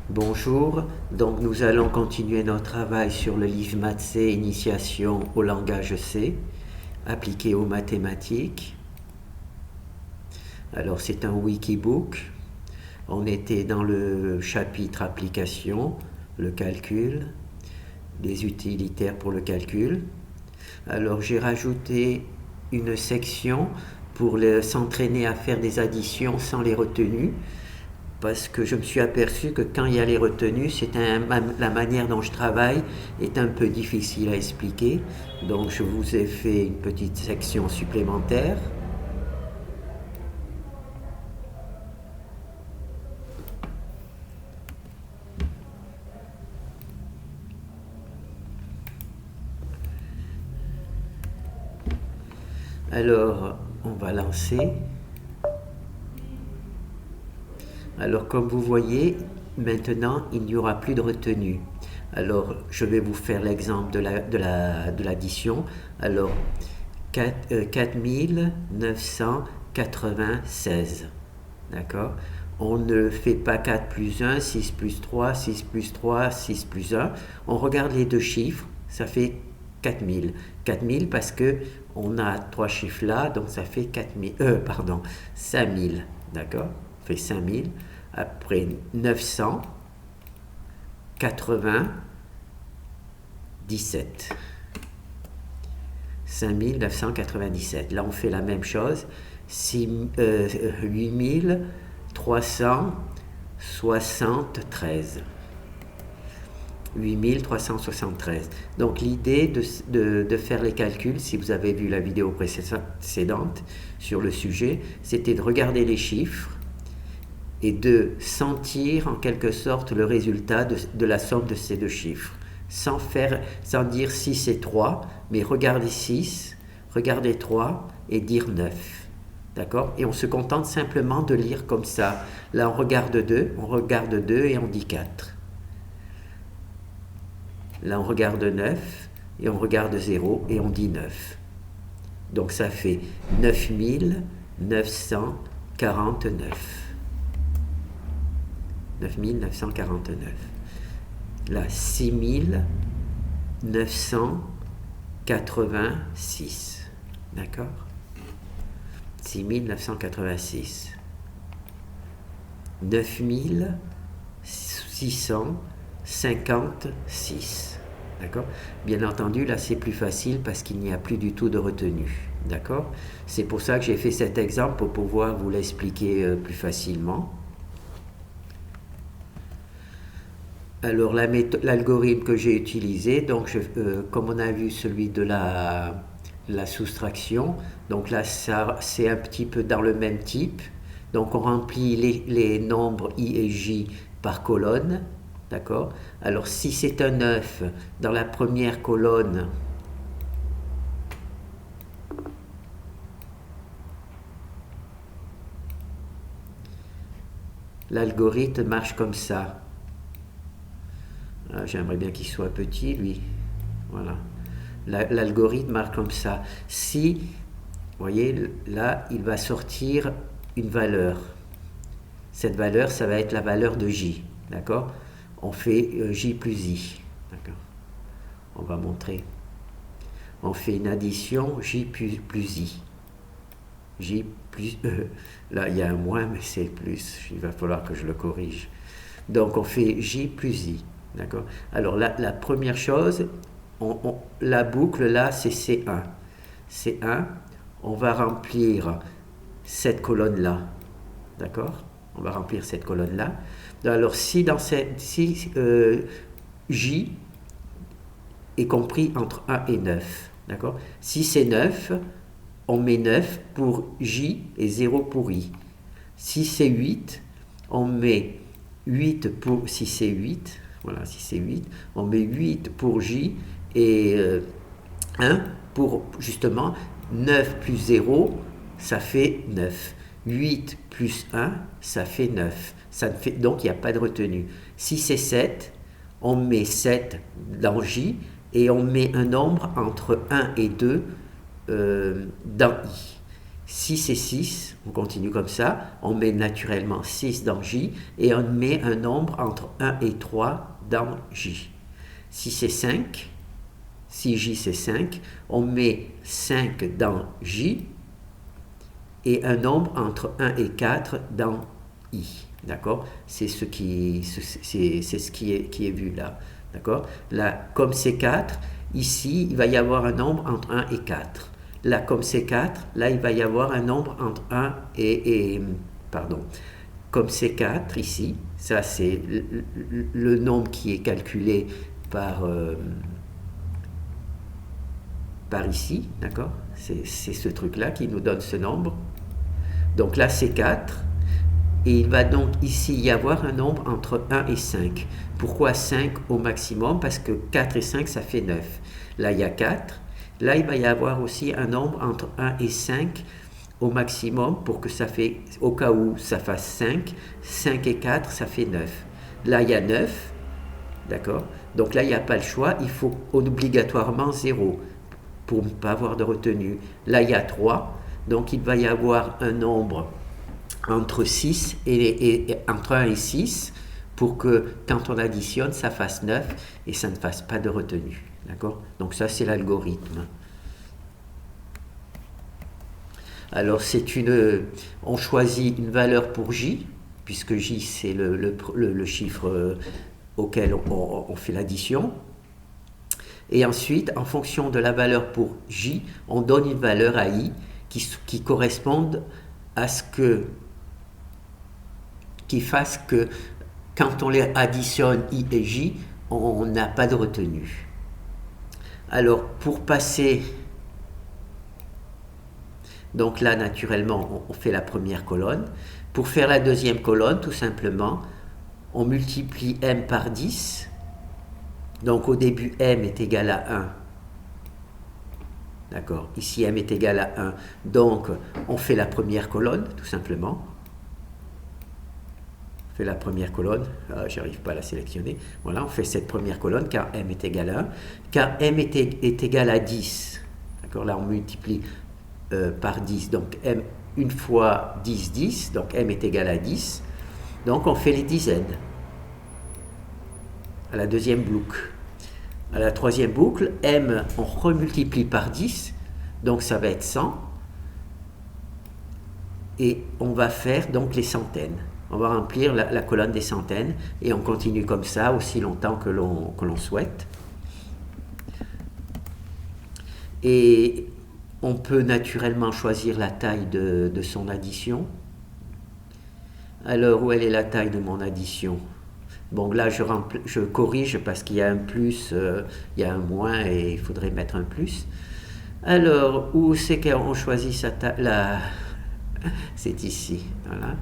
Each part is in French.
Bonjour, donc nous allons continuer notre travail sur le livre Maths C, Initiation au langage C, appliqué aux mathématiques. Alors c'est un wikibook. On était dans le chapitre Application, le calcul, les utilitaires pour le calcul. Alors j'ai rajouté une section pour s'entraîner à faire des additions sans les retenues, parce que je me suis aperçu que quand il y a les retenues, la manière dont je travaille est un peu difficile à expliquer. Donc je vous ai fait une petite section supplémentaire. Alors on va lancer. Alors comme vous voyez, maintenant il n'y aura plus de retenue. Alors je vais vous faire l'exemple de l'addition. Alors 4996. D'accord? On ne fait pas 4 plus 1, 6 plus 3, 6 plus 3, 6 plus 1. On regarde les deux chiffres, ça fait 4000. 4000 parce que on a trois chiffres là, donc ça fait 4000, 5000. D'accord? On fait 5000. Après 997. 5997. Là, on fait la même chose. 8373. 8373. Donc l'idée de faire les calculs, si vous avez vu la vidéo précédente sur le sujet, c'était de regarder les chiffres et de sentir en quelque sorte le résultat de la somme de ces deux chiffres. Sans dire 6 et 3, mais regardez 6, regardez 3 et dire 9. D'accord? Et on se contente simplement de lire comme ça. Là, on regarde 2 et on dit 4. Là, on regarde 9 et on regarde 0 et on dit 9. Donc ça fait 9949. 9949. Là, 6986. D'accord? 6986. 9656. D'accord? Bien entendu, là, c'est plus facile parce qu'il n'y a plus du tout de retenue. D'accord? C'est pour ça que j'ai fait cet exemple pour pouvoir vous l'expliquer plus facilement. Alors l'algorithme que j'ai utilisé, donc comme on a vu celui de la soustraction, donc là c'est un petit peu dans le même type. Donc on remplit les nombres i et j par colonne, d'accord? Alors si c'est un 9 dans la première colonne, l'algorithme marche comme ça. J'aimerais bien qu'il soit petit, lui. Voilà. L'algorithme marche comme ça. Si, vous voyez, là, il va sortir une valeur. Cette valeur, ça va être la valeur de j. D'accord? On fait j plus i. D'accord? On va montrer. On fait une addition j plus i. J plus e. Là, il y a un moins, mais c'est plus. Il va falloir que je le corrige. Donc, on fait j plus i. D'accord? Alors, la première chose, la boucle là, c'est C1. C1, on va remplir cette colonne-là. D'accord? On va remplir cette colonne-là. Alors, si J est compris entre 1 et 9, d'accord? Si c'est 9, on met 9 pour J et 0 pour I. Si c'est 8, on met 8 pour... Si c'est 8, voilà, si c'est 8, on met 8 pour J et 1 pour justement 9 plus 0, ça fait 9. 8 plus 1, ça fait 9. Donc il n'y a pas de retenue. Si c'est 7, on met 7 dans J et on met un nombre entre 1 et 2 dans I. 6 et 6, on continue comme ça, on met naturellement 6 dans J et on met un nombre entre 1 et 3 dans J. 6 et 5, 6J c'est 5, on met 5 dans J et un nombre entre 1 et 4 dans I. D'accord? C'est ce qui est vu là. D'accord? Là, comme c'est 4, ici, il va y avoir un nombre entre 1 et 4. Là, comme c'est 4, là, il va y avoir un nombre entre 1 pardon. Comme c'est 4 ici, ça c'est le nombre qui est calculé par ici, d'accord? C'est ce truc-là qui nous donne ce nombre. Donc là, c'est 4. Et il va donc ici y avoir un nombre entre 1 et 5. Pourquoi 5 au maximum? Parce que 4 et 5, ça fait 9. Là, il y a 4. Là, il va y avoir aussi un nombre entre 1 et 5 au maximum pour que ça fait, au cas où ça fasse 5. 5 et 4, ça fait 9. Là, il y a 9. D'accord? Donc là, il n'y a pas le choix. Il faut obligatoirement 0 pour ne pas avoir de retenue. Là, il y a 3. Donc, il va y avoir un nombre entre 6 entre 1 et 6 pour que quand on additionne, ça fasse 9 et ça ne fasse pas de retenue. D'accord? Donc ça, c'est l'algorithme. Alors, on choisit une valeur pour J, puisque J, c'est le chiffre auquel on fait l'addition. Et ensuite, en fonction de la valeur pour J, on donne une valeur à I qui corresponde à ce qui fasse que quand on les additionne I et J, on n'a pas de retenue. Alors, pour passer, donc là, naturellement, on fait la première colonne. Pour faire la deuxième colonne, tout simplement, on multiplie M par 10. Donc, au début, M est égal à 1. D'accord? Ici, M est égal à 1. Donc, on fait la première colonne, tout simplement. On fait la première colonne. Ah, j'arrive pas à la sélectionner. Voilà, on fait cette première colonne, car M est égal à 1. Car M est égal à 10. D'accord? Là, on multiplie par 10. Donc, M, une fois 10, 10. Donc, M est égal à 10. Donc, on fait les dizaines. À la deuxième boucle. À la troisième boucle, M, on remultiplie par 10, donc ça va être 100. Et on va faire donc les centaines. On va remplir la colonne des centaines et on continue comme ça aussi longtemps que l'on souhaite. Et on peut naturellement choisir la taille de son addition. Alors, où elle est la taille de mon addition? Bon, là, je corrige parce qu'il y a un plus, il y a un moins et il faudrait mettre un plus. Alors, où c'est qu'on choisit sa taille? Là, c'est ici. Voilà.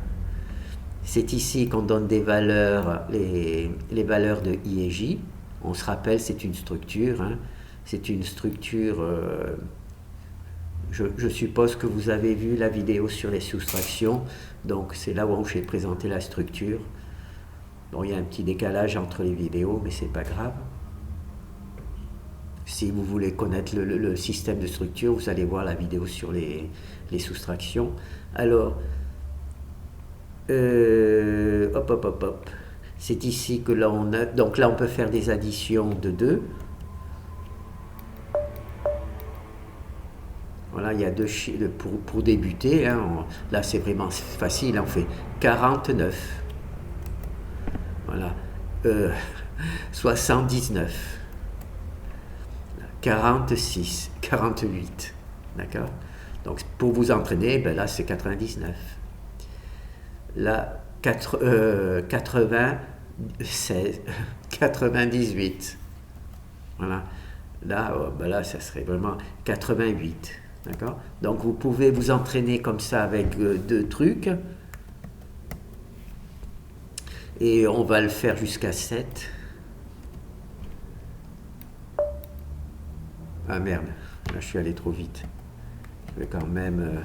C'est ici qu'on donne des valeurs, les valeurs de I et J. On se rappelle, c'est une structure. Hein. C'est une structure. Je suppose que vous avez vu la vidéo sur les soustractions. Donc, c'est là où j'ai présenté la structure. Bon, il y a un petit décalage entre les vidéos, mais c'est pas grave. Si vous voulez connaître le système de structure, vous allez voir la vidéo sur les soustractions. Alors, hop. C'est ici que là on a. Donc là, on peut faire des additions de 2. Voilà, il y a deux chiffres pour débuter. Hein, là, c'est vraiment facile. On fait 49. Voilà. 79. 46. 48. D'accord? Donc, pour vous entraîner, ben là, c'est 99. Là, 96. 98. Voilà. Là, ben là, ça serait vraiment 88. D'accord? Donc, vous pouvez vous entraîner comme ça avec deux trucs. Et on va le faire jusqu'à 7. Ah merde, là je suis allé trop vite. Je vais quand même...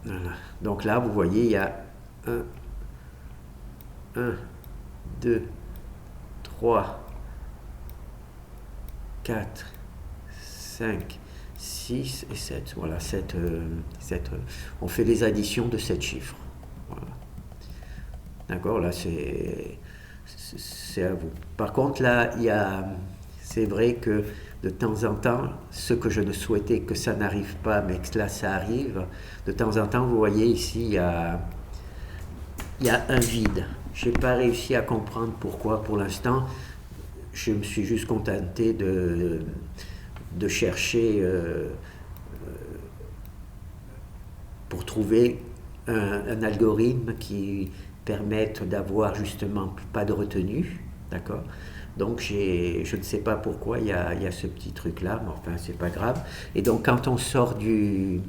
Voilà. Donc là, vous voyez, il y a 1, 2, 3, 4, 5, 6 et 7. Voilà, 7, on fait les additions de 7 chiffres. Voilà. D'accord, là c'est à vous. Par contre, là, c'est vrai que de temps en temps, ce que je ne souhaitais que ça n'arrive pas, mais que là ça arrive, de temps en temps, vous voyez ici, il y a un vide. Je n'ai pas réussi à comprendre pourquoi pour l'instant. Je me suis juste contenté de chercher pour trouver un algorithme qui permette d'avoir justement pas de retenue, d'accord. Donc je ne sais pas pourquoi il y a ce petit truc là, mais enfin c'est pas grave. Et donc quand on sort du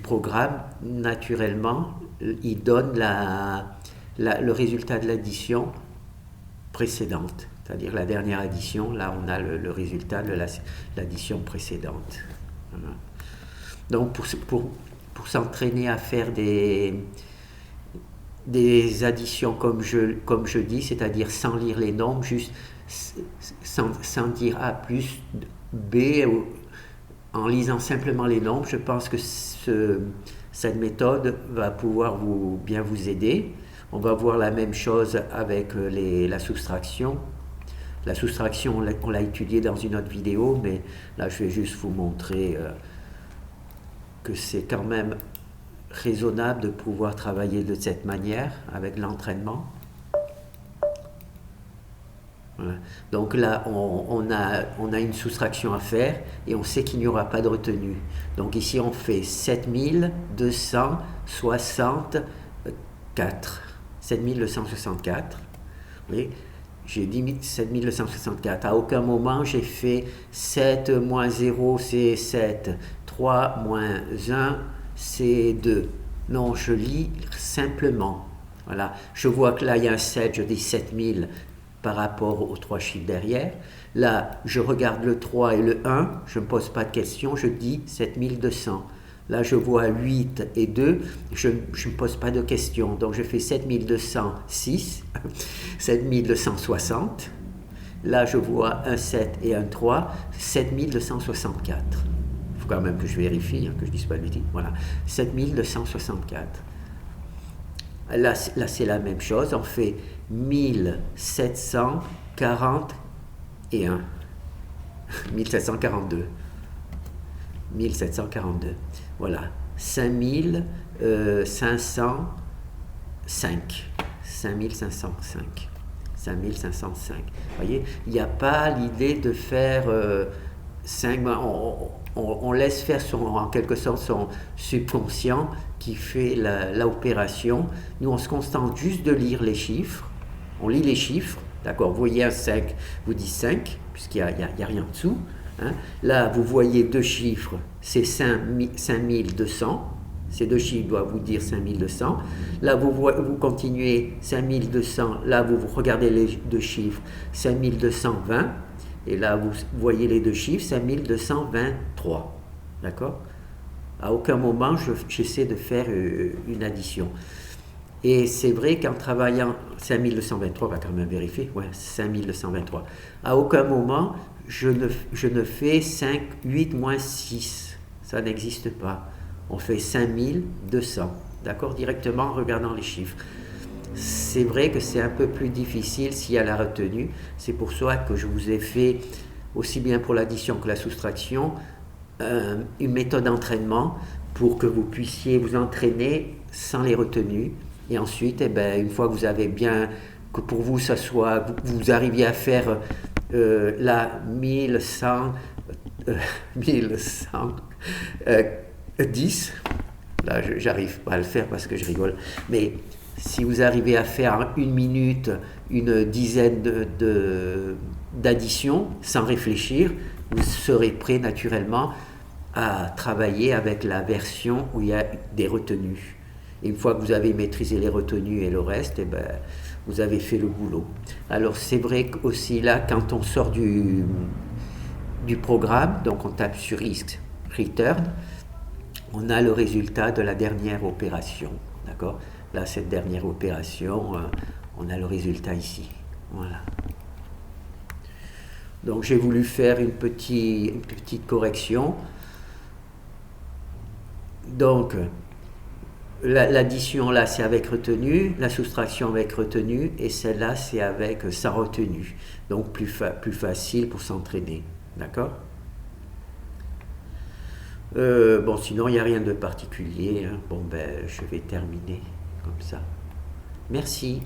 programme, naturellement, il donne le résultat de l'addition précédente, c'est-à-dire la dernière addition. Là on a le résultat de l'addition précédente. Voilà. Donc pour s'entraîner à faire des additions comme je dis, c'est-à-dire sans lire les nombres, juste sans dire A plus B, en lisant simplement les nombres, je pense que cette méthode va pouvoir bien vous aider. On va voir la même chose avec la soustraction. La soustraction, on l'a étudiée dans une autre vidéo, mais là je vais juste vous montrer que c'est quand même raisonnable de pouvoir travailler de cette manière avec l'entraînement. Voilà. Donc là, on a une soustraction à faire et on sait qu'il n'y aura pas de retenue. Donc ici, on fait 7264. 7264. Vous voyez, j'ai dit 7264. À aucun moment, j'ai fait 7 moins 0, c'est 7. 3 moins 1, c'est 2. Non, je lis simplement. Voilà. Je vois que là, il y a un 7, je dis 7000 par rapport aux 3 chiffres derrière. Là, je regarde le 3 et le 1, je ne me pose pas de questions, je dis 7200. Là, je vois 8 et 2, je ne me pose pas de questions. Donc, je fais 7206, 7260. Là, je vois un 7 et un 3, 7264. Il faut quand même que je vérifie, que je ne dise pas de bêtises. Voilà, 7264. Là, c'est la même chose. On fait 1741. 1742. 1742. Voilà. 5505. 5505. 5505. Vous voyez, il n'y a pas l'idée de faire 5. On laisse faire en quelque sorte son subconscient qui fait l'opération. Nous, on se contente juste de lire les chiffres. On lit les chiffres, d'accord. Vous voyez un 5, vous dites 5, puisqu'il n'y a rien en dessous. Hein. Là, vous voyez deux chiffres, c'est 5200. Ces deux chiffres doivent vous dire 5200. Là, vous continuez 5200. Là, vous regardez les deux chiffres, 5220. Et là, vous voyez les deux chiffres, 5223. D'accord? À aucun moment, j'essaie de faire une addition. Et c'est vrai qu'en travaillant 5223, on va quand même vérifier, ouais, 5223. À aucun moment, je ne fais 5, 8 moins 6. Ça n'existe pas. On fait 5200. D'accord? Directement en regardant les chiffres. C'est vrai que c'est un peu plus difficile s'il y a la retenue. C'est pour ça que je vous ai fait, aussi bien pour l'addition que la soustraction, une méthode d'entraînement pour que vous puissiez vous entraîner sans les retenues. Et ensuite, une fois que vous avez bien, que pour vous, ça soit, vous arriviez à faire là 1110. Là, j'arrive pas à le faire parce que je rigole. Mais si vous arrivez à faire en 1 minute une dizaine d'additions sans réfléchir, vous serez prêt naturellement à travailler avec la version où il y a des retenues. Et une fois que vous avez maîtrisé les retenues et le reste, vous avez fait le boulot. Alors c'est vrai qu'aussi là, quand on sort du programme, donc on tape sur X Return, on a le résultat de la dernière opération. D'accord ? Là, cette dernière opération, on a le résultat ici. Voilà. Donc j'ai voulu faire une petite correction. Donc l'addition là c'est avec retenue, la soustraction avec retenue, et celle-là c'est avec sans retenue. Donc plus facile pour s'entraîner. D'accord? Bon, sinon il n'y a rien de particulier, hein. Bon, ben je vais terminer comme ça. Merci.